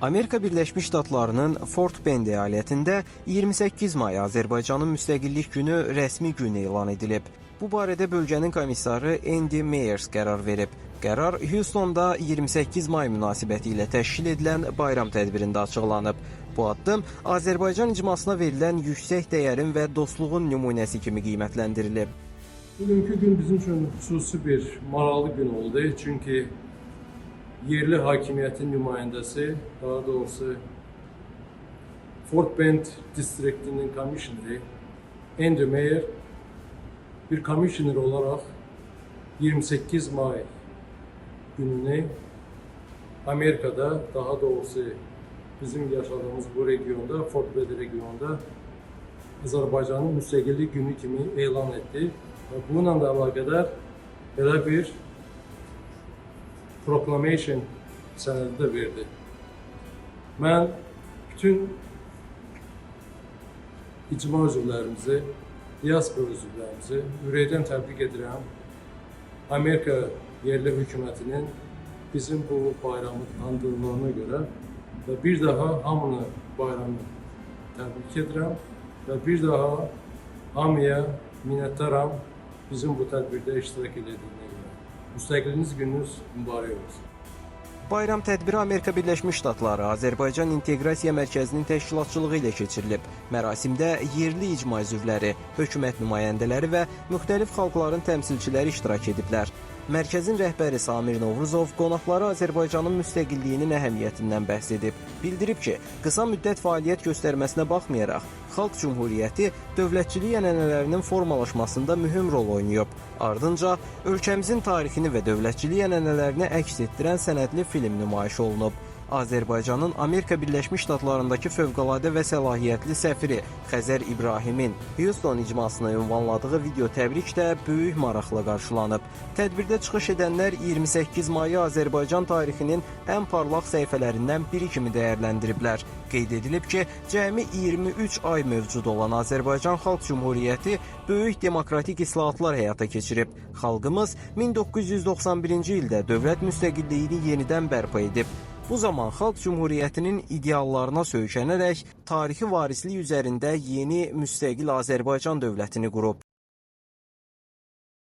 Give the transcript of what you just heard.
Amerika Birləşmiş Ştatlarının Fort Bend əyalətində 28 may Azərbaycanın müstəqillik günü rəsmi gün elan edilib. Bu barədə bölgənin komissarı Andy Meyers qərar verib. Qərar Houstonda 28 may münasibəti ilə təşkil edilən bayram tədbirində açıqlanıb. Bu addım Azərbaycan icmasına verilən yüksək dəyərin və dostluğun nümunəsi kimi qiymətləndirilib. Bugünkü gün bizim üçün xüsusi bir maraqlı gün oldu. Çünki yerli hakimiyyətin nümayəndəsi, daha doğrusu Fort Bend distriktinin komisyoneri Andy Meyer bir komisyoner olaraq 28 may gününü Amerika'da, daha doğrusu bizim yaşadığımız bu regionda, Fort Bend regionda Azərbaycanın müstəqillik günü kimi elan etdi. Və bununla da əlaqədar belə bir proclamation sənədi də verdi. Mən bütün icma üzvlərimizi, diaspora üzvlərimizi ürəkdən təbrik edirəm. Amerika yerli hökumətinin bizim bu bayramı andırdığına görə və bir daha hamını bayramı təbrik edirəm və bir daha hamıya minnətdaram bizim bu tədbirdə iştirak edildiyinə görə. Müstəqillik gününüz mübarək olsun. Bayram tədbiri Amerika Birləşmiş Ştatları Azərbaycan İnteqrasiya Mərkəzinin təşkilatçılığı ilə keçirilib. Mərasimdə yerli icma üzvləri, hökumət nümayəndələri və müxtəlif xalqların təmsilçiləri iştirak ediblər. Mərkəzin rəhbəri Samir Novruzov qonaqları Azərbaycanın müstəqilliyinin əhəmiyyətindən bəhs edib. Bildirib ki, qısa müddət fəaliyyət göstərməsinə baxmayaraq, Xalq Cümhuriyyəti dövlətçilik ənənələrinin formalaşmasında mühüm rol oynayıb. Ardınca ölkəmizin tarixini və dövlətçilik ənənələrini əks etdirən sənədli film nümayiş olunub. Azərbaycanın Amerika Birləşmiş Ştatlarındakı fövqəladə və səlahiyyətli səfiri Xəzər İbrahimin Houston icmasına ünvanladığı video təbrik də böyük maraqla qarşılanıb. Tədbirdə çıxış edənlər 28 mayı Azərbaycan tarixinin ən parlaq səhifələrindən biri kimi dəyərləndiriblər. Qeyd edilib ki, cəmi 23 ay mövcud olan Azərbaycan Xalq Cümhuriyyəti böyük demokratik islahatlar həyata keçirib. Xalqımız 1991-ci ildə dövlət müstəqilliyini yenidən bərpa edib. Bu zaman Xalq Cümhuriyyətinin ideallarına söykənərək tarixi varislik üzərində yeni müstəqil Azərbaycan dövlətini qurub.